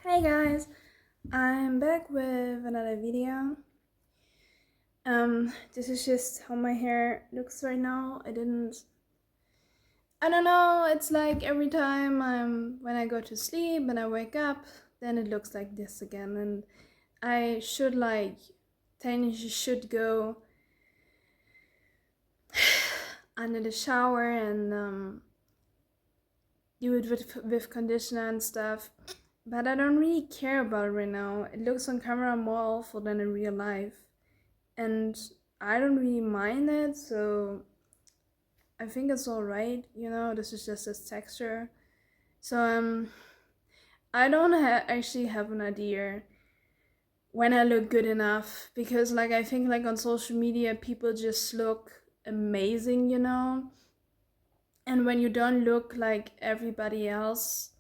Hey guys, I'm back with another video. This is just how my hair looks right now. I don't know, it's like every time when I go to sleep and I wake up, then it looks like this again. And I should technically should go under the shower and do it with conditioner and stuff. But I don't really care about it right now. It looks on camera more awful than in real life. And I don't really mind it, so I think it's alright, this is just its texture. So I don't actually have an idea when I look good enough, because I think on social media people just look amazing, and when you don't look like everybody else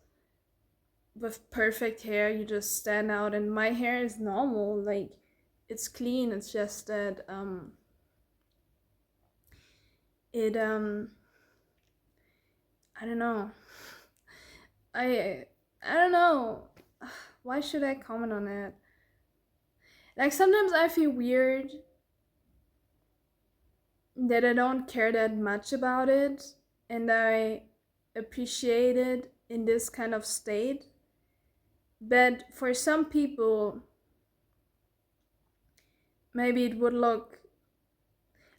with perfect hair, you just stand out. And my hair is normal, it's clean. It's just that it I don't know. I don't know. Why should I comment on it? Sometimes I feel weird that I don't care that much about it and I appreciate it in this kind of state. But for some people, maybe it would look.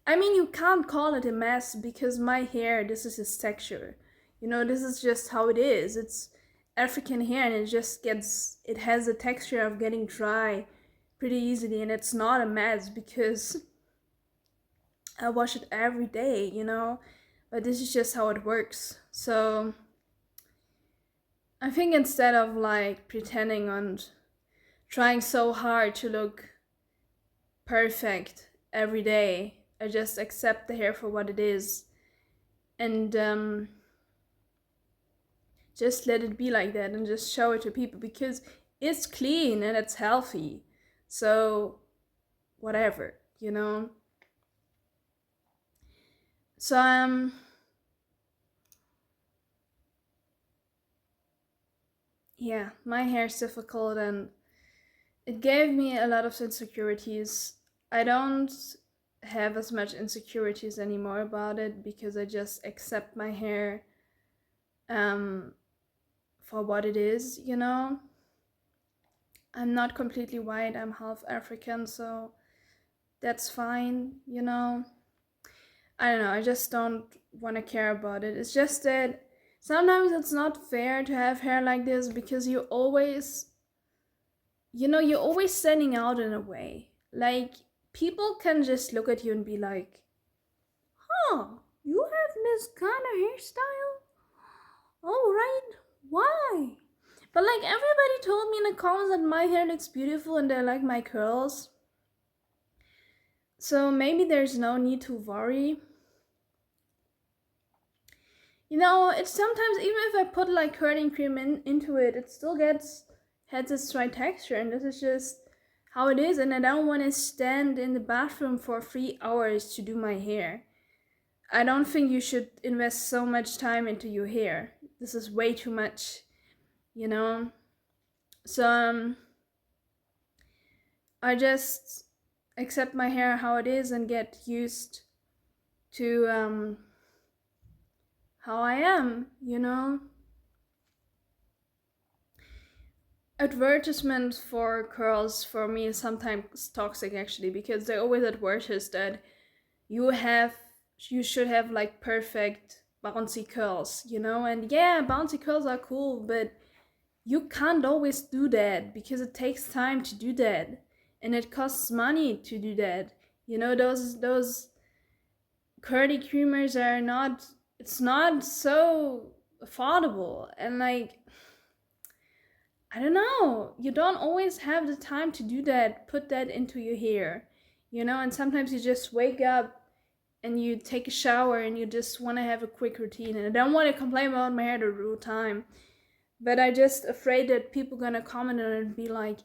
I mean, you can't call it a mess because my hair, this is its texture. This is just how it is. It's African hair and it has a texture of getting dry pretty easily, and it's not a mess because I wash it every day, but this is just how it works. So I think instead of pretending and trying so hard to look perfect every day, I just accept the hair for what it is and just let it be like that and just show it to people because it's clean and it's healthy. So whatever, So yeah, my hair is difficult and it gave me a lot of insecurities. I don't have as much insecurities anymore about it because I just accept my hair for what it is, I'm not completely white, I'm half African, so that's fine, I don't know, I just don't want to care about it. It's just that sometimes it's not fair to have hair like this because you're always standing out in a way. People can just look at you and be like, huh, you have this kind of hairstyle? Oh, right. Why? But everybody told me in the comments that my hair looks beautiful and they like my curls. So maybe there's no need to worry. It's sometimes, even if I put curling cream into it, it still has this dry texture, and this is just how it is. And I don't want to stand in the bathroom for 3 hours to do my hair. I don't think you should invest so much time into your hair. This is way too much, So I just accept my hair how it is and get used to how I am, Advertisements for curls for me is sometimes toxic actually, because they always advertise that you have you should have perfect bouncy curls, and yeah, bouncy curls are cool, but you can't always do that because it takes time to do that and it costs money to do that. Those curly creamers are not, it's not so affordable, and I don't know, you don't always have the time to do that, put that into your hair, and sometimes you just wake up and you take a shower and you just want to have a quick routine. And I don't want to complain about my hair the whole time, but I just afraid that people gonna comment on it and be like,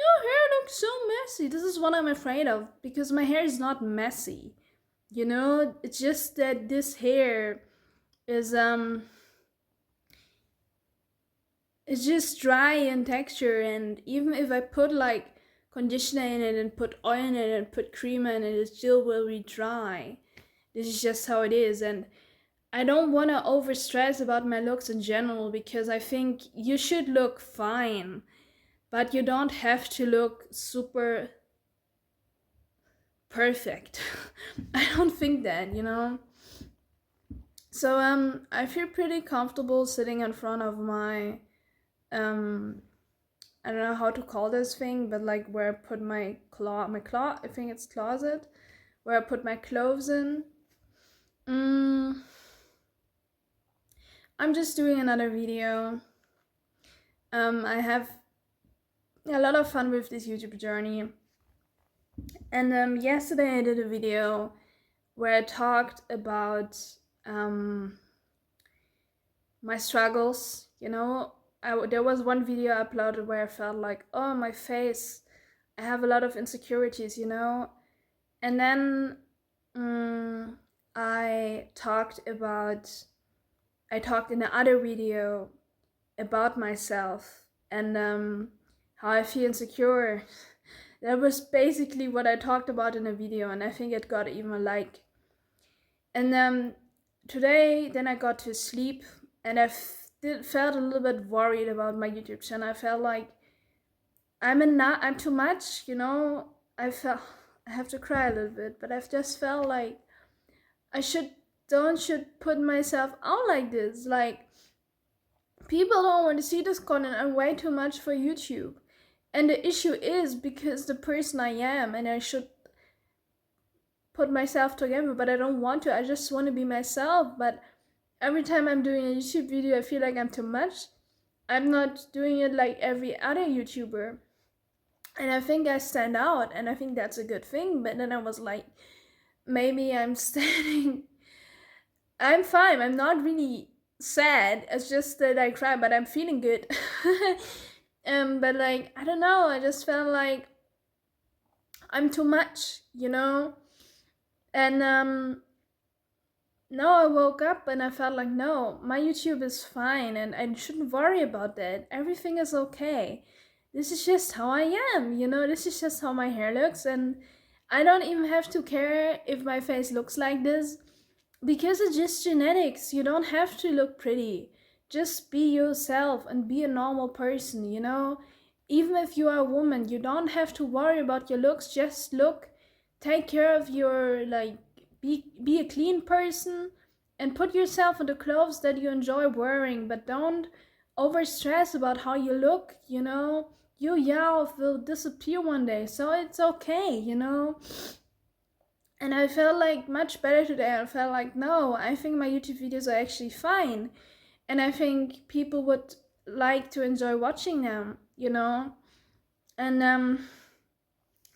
your hair looks so messy. This is what I'm afraid of, because my hair is not messy. It's just that this hair is it's just dry in texture, and even if I put like conditioner in it and put oil in it and put cream in it, it still will be dry. This is just how it is, and I don't want to over stress about my looks in general, because I think you should look fine, but you don't have to look super perfect. I don't think that, So I feel pretty comfortable sitting in front of my um I don't know how to call this thing, but like where I put my I think it's closet, where I put my clothes in. Mm, I'm just doing another video. I have a lot of fun with this YouTube journey. And yesterday I did a video where I talked about my struggles. There was one video I uploaded where I felt like, oh, my face, I have a lot of insecurities, And then I talked in the other video about myself and how I feel insecure. That was basically what I talked about in a video, and I think it got even a like. And today, then I got to sleep, and I felt a little bit worried about my YouTube channel. I felt like I'm too much, I have to cry a little bit, but I've just felt like I should put myself out like this. Like, people don't want to see this content. I'm way too much for YouTube. And the issue is because the person I am, and I should put myself together, but I don't want to. I just want to be myself. But every time I'm doing a YouTube video, I feel like I'm too much. I'm not doing it like every other YouTuber. And I think I stand out, and I think that's a good thing. But then I was like, maybe I'm standing. I'm fine. I'm not really sad. It's just that I cry, but I'm feeling good. But like, I don't know. I just felt like I'm too much, And now I woke up and I felt like, no, my YouTube is fine, and I shouldn't worry about that. Everything is okay. This is just how I am, This is just how my hair looks, and I don't even have to care if my face looks like this, because it's just genetics. You don't have to look pretty. Just be yourself and be a normal person, Even if you are a woman, you don't have to worry about your looks. Just take care of your, be a clean person and put yourself in the clothes that you enjoy wearing, but don't over stress about how you look, Your youth will disappear one day, so it's okay, And I felt like much better today. I felt like, no, I think my YouTube videos are actually fine. And I think people would like to enjoy watching them, And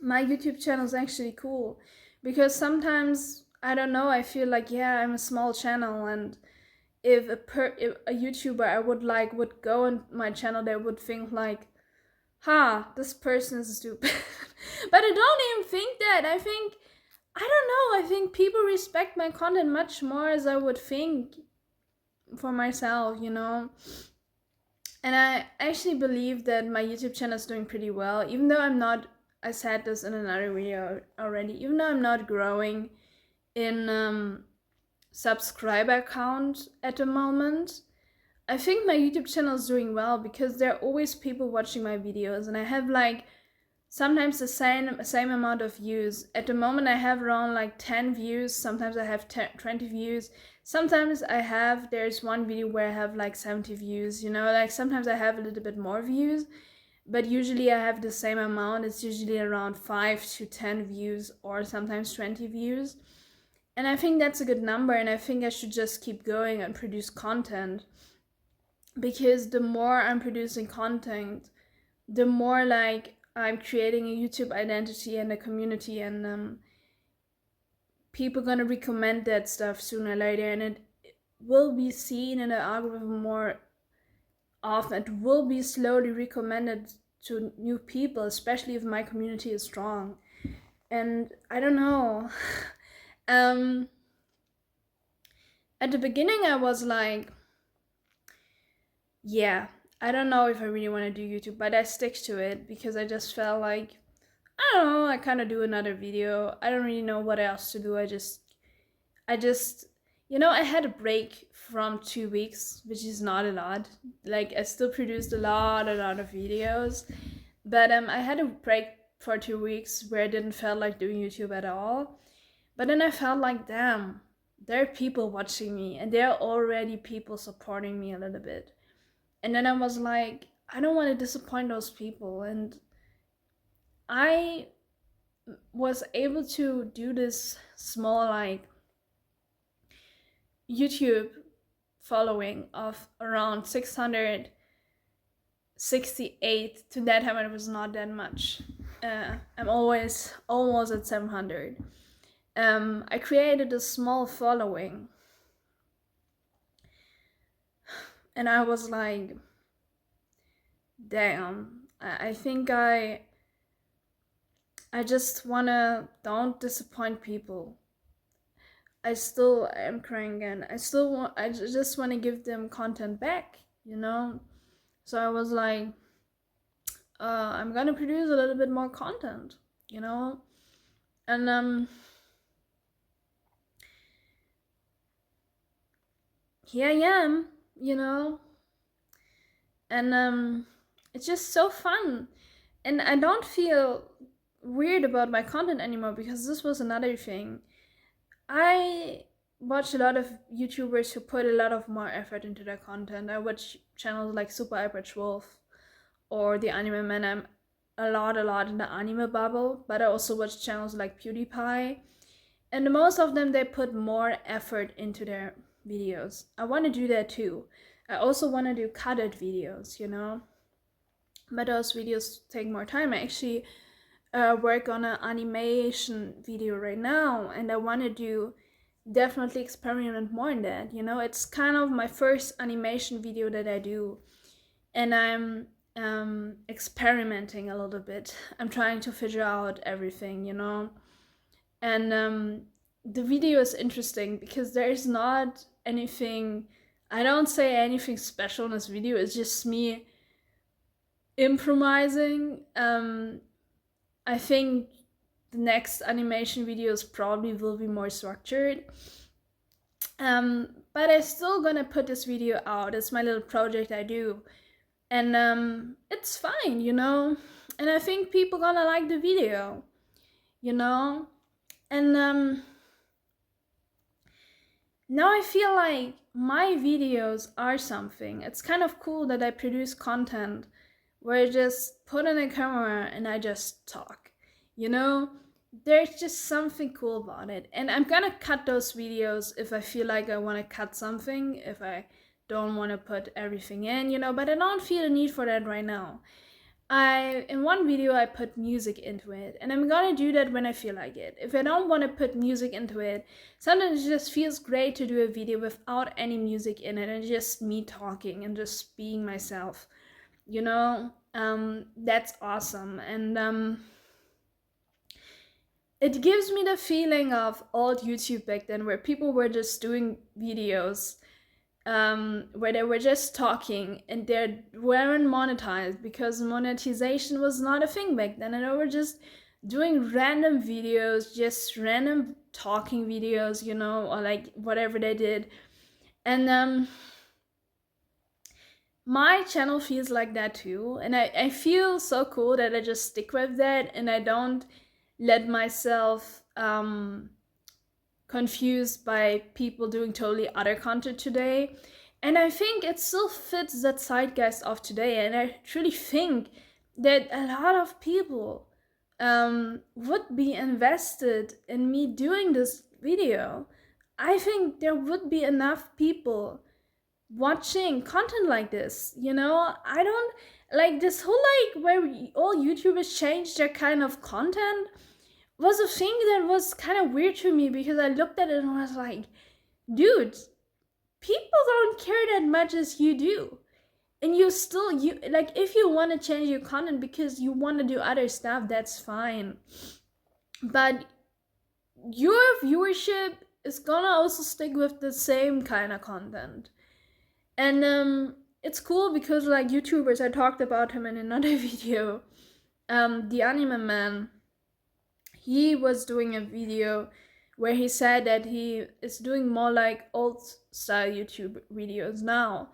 my YouTube channel is actually cool, because sometimes, I don't know, I feel like, yeah, I'm a small channel, and if a YouTuber I would go on my channel, they would think like, this person is stupid. But I don't even think that. I don't know, I think people respect my content much more as I would think for myself, And I actually believe that my YouTube channel is doing pretty well, even though I said this in another video already, even though I'm not growing in subscriber count at the moment. I think my YouTube channel is doing well because there are always people watching my videos, and I have like sometimes the same amount of views. At the moment I have around like 10 views, sometimes I have 20 views. Sometimes there's one video where I have like 70 views, like sometimes I have a little bit more views, but usually I have the same amount. It's usually around 5 to 10 views, or sometimes 20 views. And I think that's a good number, and I think I should just keep going and produce content, because the more I'm producing content, the more like I'm creating a YouTube identity and a community, and people gonna recommend that stuff sooner or later, and it will be seen in the algorithm more often. It will be slowly recommended to new people, especially if my community is strong. And I don't know. At the beginning I was like, yeah, I don't know if I really want to do YouTube, but I stick to it because I just felt like, I don't know, I kind of do another video. I don't really know what else to do. I just, I had a break from 2 weeks, which is not a lot. Like, I still produced a lot of videos, but I had a break for 2 weeks where I didn't feel like doing YouTube at all. But then I felt like, damn, there are people watching me, and there are already people supporting me a little bit. And then I was like, I don't want to disappoint those people, and I was able to do this small like YouTube following of around 668. To that time, it was not that much. I'm always almost at 700. I created a small following, and I was like, damn, I think I just wanna don't disappoint people. I still am crying again. I just want to give them content back, you know? So I was like, I'm gonna produce a little bit more content, you know? And here I am, you know? And it's just so fun. And I don't feel weird about my content anymore, because this was another thing. I watch a lot of YouTubers who put a lot of more effort into their content. I watch channels like Super Average Wolf or The Anime Man. I'm a lot in the anime bubble, but I also watch channels like PewDiePie. And most of them, they put more effort into their videos. I want to do that too. I also want to do cutted videos, you know? But those videos take more time. I actually work on an animation video right now, and I want to do definitely experiment more in that, you know? It's kind of my first animation video that I do, and I'm experimenting a little bit. I'm trying to figure out everything, you know? And the video is interesting because there is not anything, I don't say anything special in this video. It's just me improvising. I think the next animation videos probably will be more structured. But I'm still gonna put this video out. It's my little project I do. And it's fine, you know? And I think people gonna like the video, you know? And now I feel like my videos are something. It's kind of cool that I produce content where I just put in a camera and I just talk, you know? There's just something cool about it. And I'm gonna cut those videos if I feel like I want to cut something, if I don't want to put everything in, you know, but I don't feel the need for that right now. In one video I put music into it, and I'm gonna do that when I feel like it. If I don't want to put music into it, sometimes it just feels great to do a video without any music in it and just me talking and just being myself, you know? That's awesome. And it gives me the feeling of old YouTube back then, where people were just doing videos where they were just talking and they weren't monetized because monetization was not a thing back then, and they were just doing random videos, just random talking videos, you know, or like whatever they did. And my channel feels like that too, and I feel so cool that I just stick with that and I don't let myself confused by people doing totally other content today. And I think it still fits that zeitgeist of today, and I truly think that a lot of people would be invested in me doing this video. I think there would be enough people watching content like this, you know? I don't like this whole like where all YouTubers change their kind of content was a thing that was kind of weird to me, because I looked at it and was like, dude, people don't care that much as you do. And you like, if you want to change your content because you want to do other stuff, that's fine. But your viewership is gonna also stick with the same kind of content. And it's cool because like YouTubers, I talked about him in another video. The Anime Man, he was doing a video where he said that he is doing more like old style YouTube videos now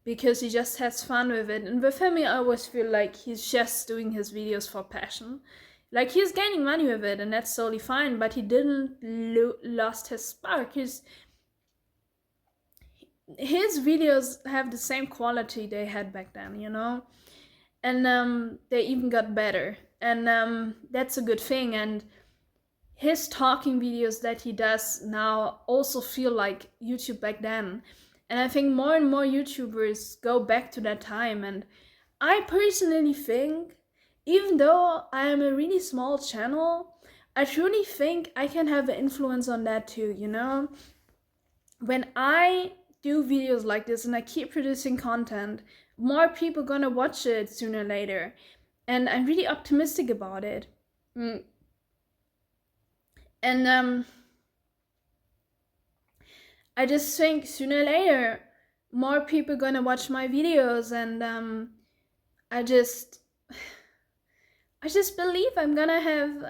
because he just has fun with it. And with him, I always feel like he's just doing his videos for passion. Like he's gaining money with it, and that's totally fine. But he didn't lost his spark. His videos have the same quality they had back then, you know, and they even got better, and that's a good thing. And his talking videos that he does now also feel like YouTube back then. And I think more and more YouTubers go back to that time. And I personally think, even though I am a really small channel, I truly think I can have an influence on that too, you know? When I do videos like this and I keep producing content, more people gonna watch it sooner or later. And I'm really optimistic about it. And I just think sooner or later, more people gonna watch my videos, and I just, I just believe I'm gonna have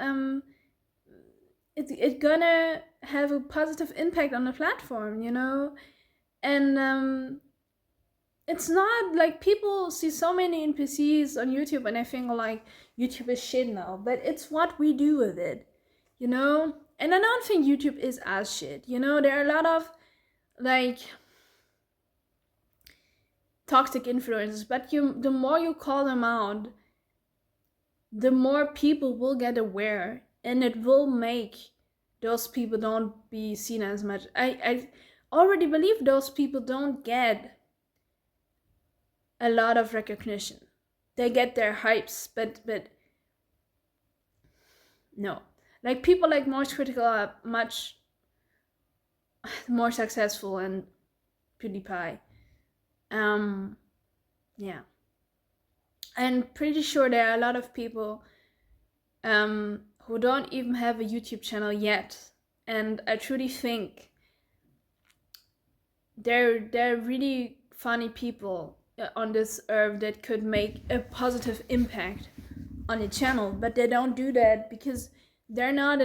it gonna have a positive impact on the platform, you know, and it's not like people see so many NPCs on YouTube and I think like YouTube is shit now, but it's what we do with it, you know. And I don't think YouTube is as shit, you know. There are a lot of like toxic influences, but the more you call them out, the more people will get aware, and it will make those people don't be seen as much. I already believe those people don't get a lot of recognition. They get their hypes, but no. Like people like Moist Critical are much more successful, and PewDiePie. Yeah. I'm pretty sure there are a lot of people who don't even have a YouTube channel yet, and I truly think they're really funny people on this earth that could make a positive impact on a channel, but they don't do that because there are not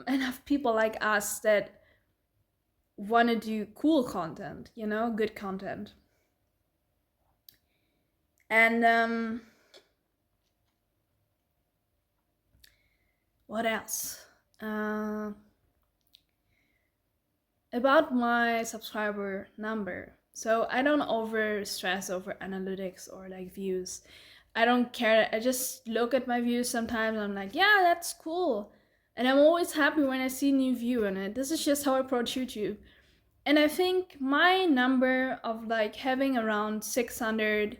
enough people like us that want to do cool content, you know, good content. And what else? About my subscriber number. So I don't over stress over analytics or like views. I don't care. I just look at my views sometimes. I'm like, yeah, that's cool. And I'm always happy when I see a new view on it. This is just how I approach YouTube. And I think my number of like having around 600,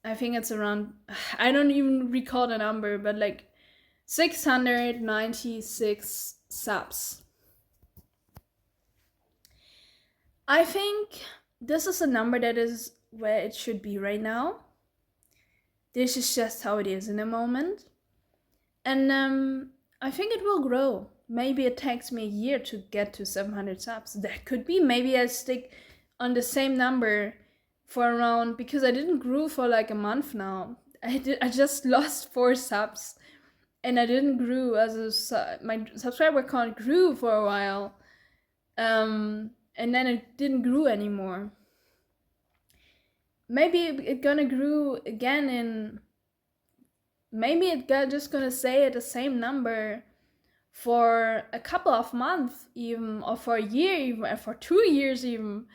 I think it's around, I don't even recall the number, but like 696 subs. I think this is a number that is where it should be right now. This is just how it is in the moment. And I think it will grow. Maybe it takes me a year to get to 700 subs. That could be. Maybe I stick on the same number for around, because I didn't grow for like a month now. I just lost 4 subs, and I didn't grow my subscriber count grew for a while. And then it didn't grow anymore. Maybe it gonna grow again in, maybe it got just gonna stay at the same number for a couple of months even, or for a year even, or for 2 years even.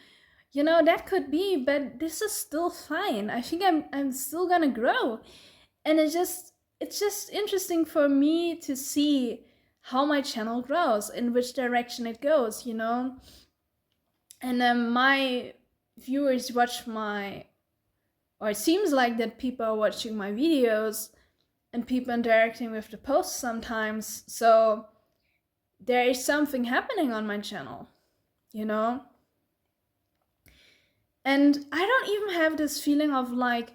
You know, that could be, but this is still fine. I think I'm still gonna grow. And it's just interesting for me to see how my channel grows, in which direction it goes, you know. And my viewers watch my, or it seems like that people are watching my videos and people interacting with the posts sometimes. So there is something happening on my channel, you know. And I don't even have this feeling of like,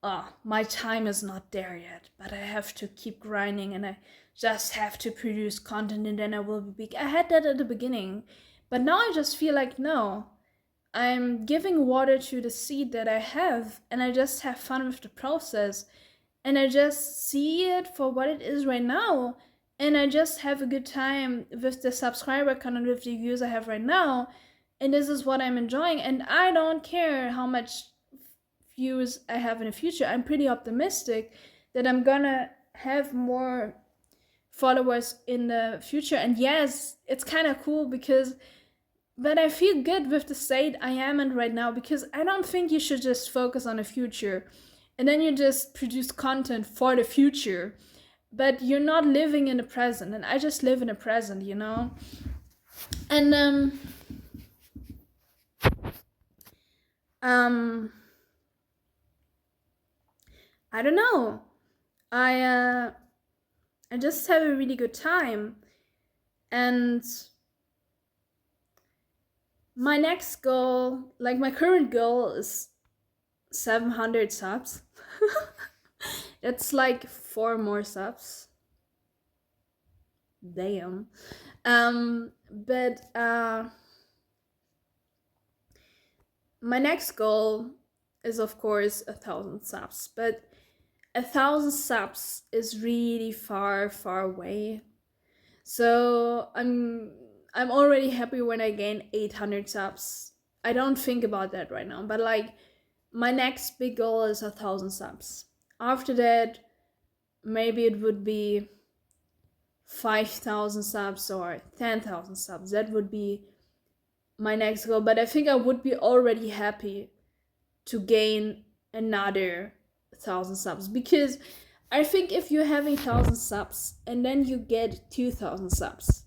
oh, my time is not there yet, but I have to keep grinding and I just have to produce content and then I will be big. I had that at the beginning, but now I just feel like, no, I'm giving water to the seed that I have, and I just have fun with the process. And I just see it for what it is right now. And I just have a good time with the subscriber count and with the views I have right now. And this is what I'm enjoying. And I don't care how much views I have in the future. I'm pretty optimistic that I'm gonna have more followers in the future. And yes, it's kind of cool because but I feel good with the state I am in right now, because I don't think you should just focus on the future and then you just produce content for the future, but you're not living in the present. And I just live in the present, you know? And um I don't know. I just have a really good time. And my next goal, like my current goal, is 700 subs. It's like 4 more subs. Damn. But my next goal is of course 1,000 subs, but 1,000 subs is really far, far away. So I'm already happy when I gain 800 subs. I don't think about that right now, but like my next big goal is 1,000 subs. After that, maybe it would be 5,000 subs or 10,000 subs. That would be my next goal. But I think I would be already happy to gain another 1,000 subs, because I think if you're having 1,000 subs and then you get 2,000 subs,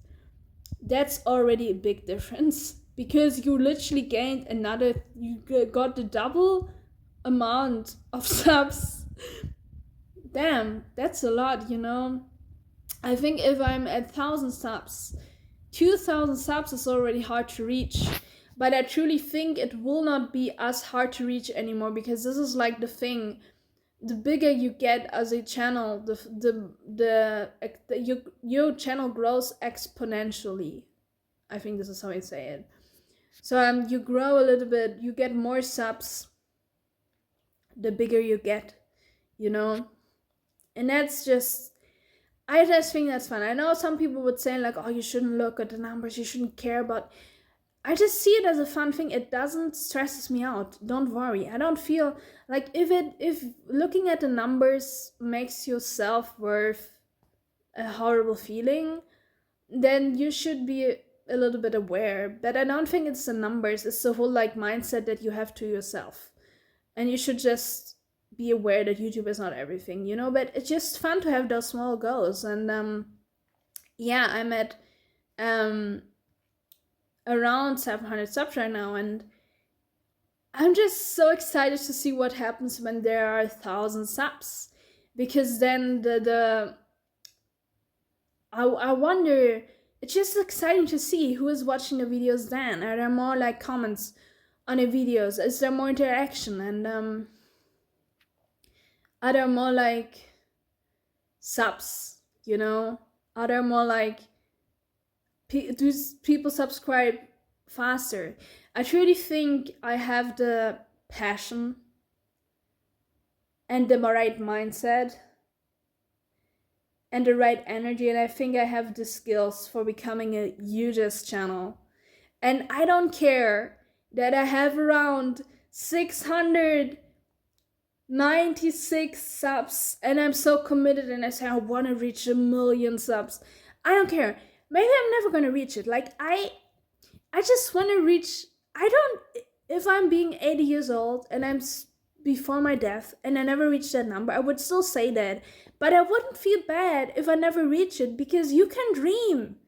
that's already a big difference, because you literally gained another, you got the double amount of subs. Damn, that's a lot, you know? I think if I'm at 1,000 subs, 2,000 subs is already hard to reach. But I truly think it will not be as hard to reach anymore, because this is like the thing. The bigger you get as a channel, your channel grows exponentially. I think this is how I say it. So you grow a little bit, you get more subs, the bigger you get, you know? And that's just, I just think that's fun. I know some people would say like, oh, you shouldn't look at the numbers, you shouldn't care about. I just see it as a fun thing. It doesn't stresses me out. Don't worry. I don't feel like if looking at the numbers makes your self-worth a horrible feeling, then you should be a little bit aware. But I don't think it's the numbers, it's the whole like mindset that you have to yourself. And you should just be aware that YouTube is not everything, you know? But it's just fun to have those small goals. And yeah, I'm at around 700 subs right now, and I'm just so excited to see what happens when there are 1,000 subs, because then I wonder, it's just exciting to see who is watching the videos then. Are there more like comments on the videos? Is there more interaction? And are there more like subs, you know? Are there more like do people subscribe faster? I truly think I have the passion and the right mindset and the right energy, and I think I have the skills for becoming a hugest channel. And I don't care that I have around 696 subs and I'm so committed and I say I want to reach 1,000,000 subs. I don't care. Maybe I'm never gonna reach it. Like I just want to reach. I don't. If I'm being 80 years old and I'm before my death and I never reach that number, I would still say that. But I wouldn't feel bad if I never reach it, because you can dream.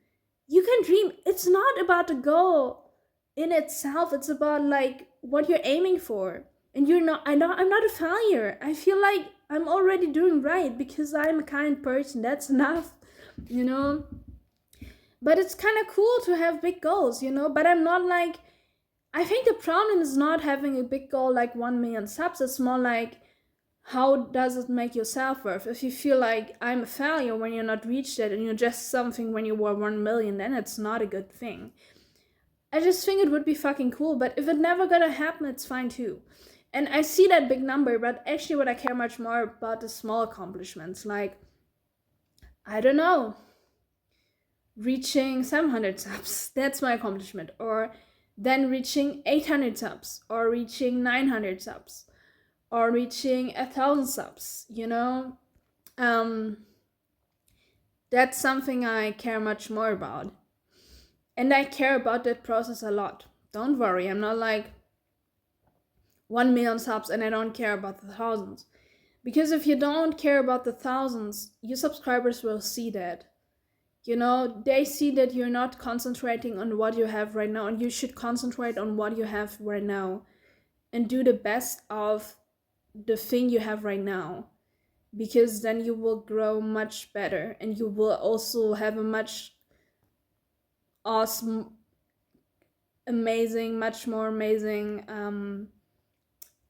You can dream. It's not about the goal in itself. It's about like what you're aiming for. And you're not. I'm not a failure. I feel like I'm already doing right because I'm a kind person. That's enough, you know. But it's kind of cool to have big goals, you know? But I'm not like, I think the problem is not having a big goal like 1,000,000 subs. It's more like, how does it make your self-worth? If you feel like I'm a failure when you're not reached it and you're just something when you were 1,000,000, then it's not a good thing. I just think it would be fucking cool. But if it never gonna happen, it's fine too. And I see that big number, but actually, what I care much more about the small accomplishments, like, I don't know, reaching 700 subs. That's my accomplishment. Or then reaching 800 subs, or reaching 900 subs, or reaching 1,000 subs. Um, that's something I care much more about. And I care about that process a lot. Don't worry, I'm not like 1 million subs and I don't care about the thousands. Because if you don't care about the thousands, your subscribers will see that. They see that you're not concentrating on what you have right now, and you should concentrate on what you have right now and do the best of the thing you have right now, because then you will grow much better and you will also have a much awesome, amazing, much more amazing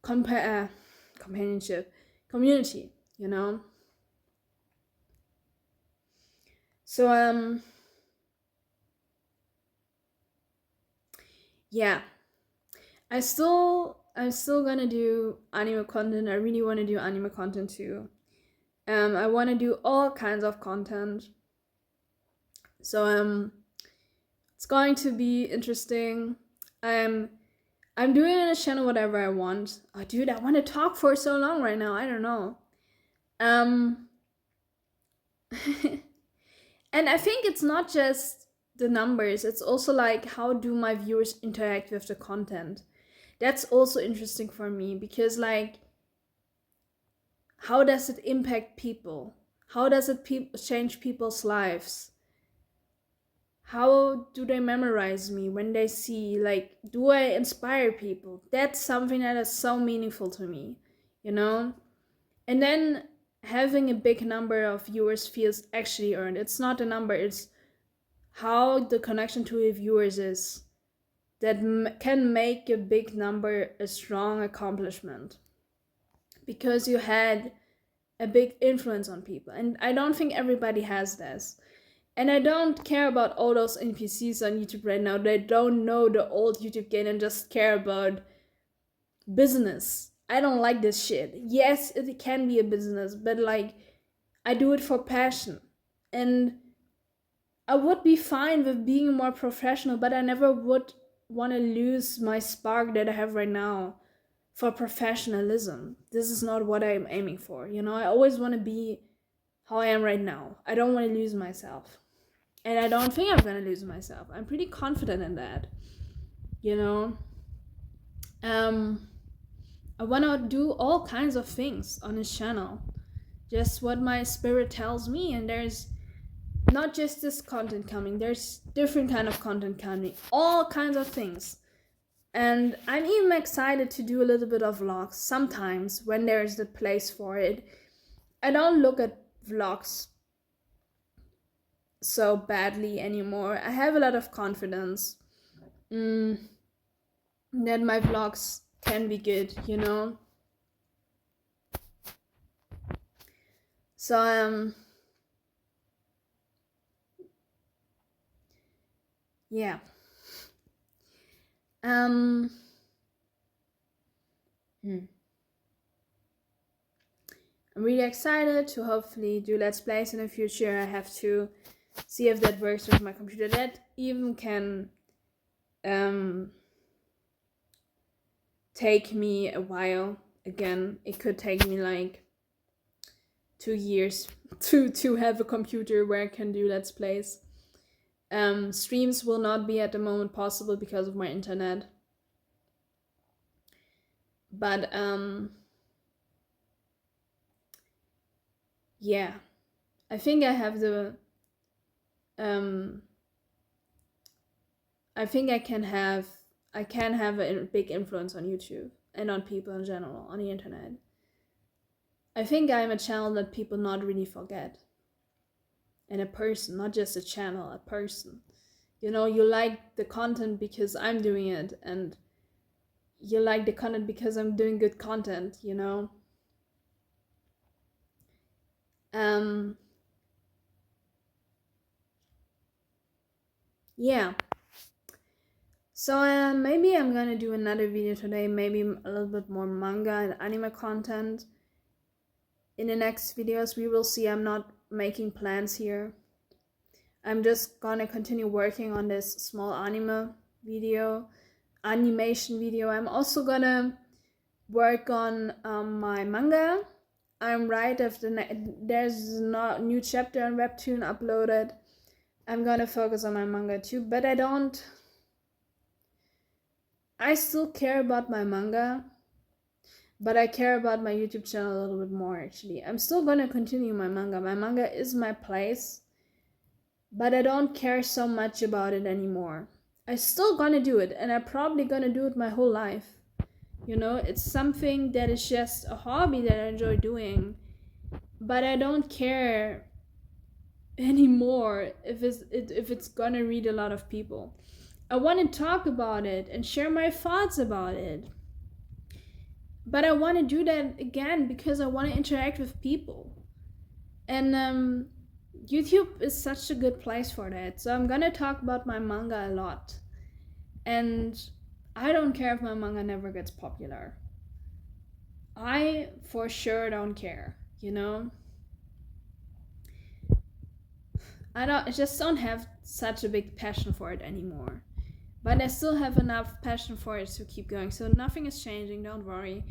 companionship community. So yeah, I'm still gonna do anime content. I really want to do anime content too. I want to do all kinds of content. So it's going to be interesting. I'm doing on a channel whatever I want. Oh, dude, I want to talk for so long right now. I don't know. Um, and I think it's not just the numbers. It's also like, how do my viewers interact with the content? That's also interesting for me, because like, how does it impact people? How does it change people's lives? How do they memorize me when they see, like, do I inspire people? That's something that is so meaningful to me, you know? And then having a big number of viewers feels actually earned. It's not a number, it's how the connection to your viewers is that can make a big number a strong accomplishment, because you had a big influence on people. And I don't think everybody has this. And I don't care about all those NPCs on YouTube right now. They don't know the old YouTube game and just care about business. I don't like this shit. Yes, it can be a business, but like, I do it for passion. And I would be fine with being more professional, but I never would want to lose my spark that I have right now for professionalism. This is not what I'm aiming for. I always want to be how I am right now. I don't want to lose myself. And I don't think I'm going to lose myself. I'm pretty confident in that. You know? I want to do all kinds of things on this channel. Just what my spirit tells me. And there's not just this content coming. There's different kind of content coming. All kinds of things. And I'm even excited to do a little bit of vlogs sometimes when there's the place for it. I don't look at vlogs so badly anymore. I have a lot of confidence that my vlogs can be good, So yeah. I'm really excited to hopefully do Let's Plays in the future. I have to see if that works with my computer. That even can take me a while. Again, it could take me like 2 years to have a computer where I can do Let's Plays. Streams will not be at the moment possible because of my internet. But yeah, I think I have the I think I can have a big influence on YouTube and on people in general on the internet. I think I'm a channel that people not really forget. And a person, not just a channel, a person. You like the content because I'm doing it, and you like the content because I'm doing good content, Yeah. So maybe I'm gonna do another video today, maybe a little bit more manga and anime content. In the next videos, we will see. I'm not making plans here. I'm just gonna continue working on this small animation video. I'm also gonna work on my manga. I'm right after there's no new chapter on Webtoon uploaded. I'm gonna focus on my manga too, but I still care about my manga, but I care about my YouTube channel a little bit more actually. I'm still gonna continue my manga. My manga is my place, but I don't care so much about it anymore. I still gonna do it, and I'm probably gonna do it my whole life. You know, it's something that is just a hobby that I enjoy doing, but I don't care anymore if it's gonna read a lot of people. I want to talk about it and share my thoughts about it, but I want to do that again because I want to interact with people, and YouTube is such a good place for that. So I'm gonna talk about my manga a lot, and I don't care if my manga never gets popular. I for sure don't care, you know. I just don't have such a big passion for it anymore. But I still have enough passion for it to keep going. So nothing is changing, don't worry.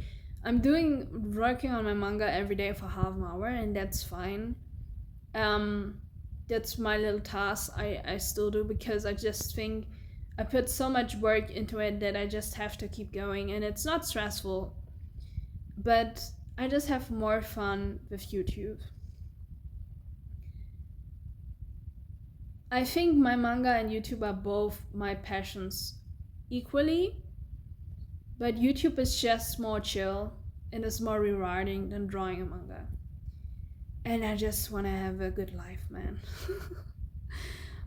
I'm working on my manga every day for half an hour, and that's fine. That's my little task I still do because I just think I put so much work into it that I just have to keep going, and it's not stressful. But I just have more fun with YouTube. I think my manga and YouTube are both my passions equally, but YouTube is just more chill and it's more rewarding than drawing a manga. And I just want to have a good life, man.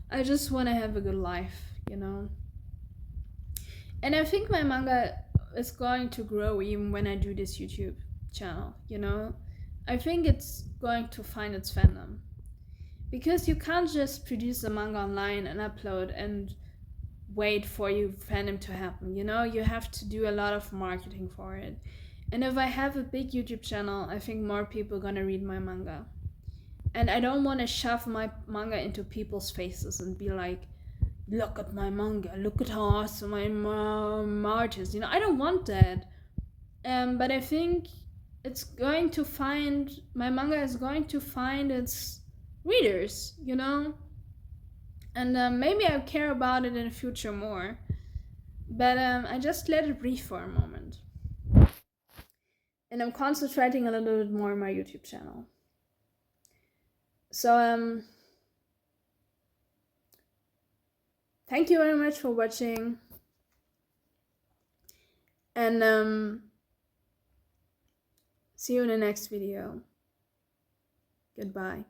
I just want to have a good life, you know. And I think my manga is going to grow even when I do this YouTube channel, you know. I think it's going to find its fandom. Because you can't just produce a manga online and upload and wait for your fandom to happen, you know? You have to do a lot of marketing for it. And if I have a big YouTube channel, I think more people are gonna read my manga. And I don't want to shove my manga into people's faces and be like, look at my manga, look at how awesome I'm artist. You know, I don't want that. But I think my manga is going to find its readers, you know, and maybe I'll care about it in the future more, but I just let it breathe for a moment, and I'm concentrating a little bit more on my YouTube channel. So thank you very much for watching, and see you in the next video. Goodbye.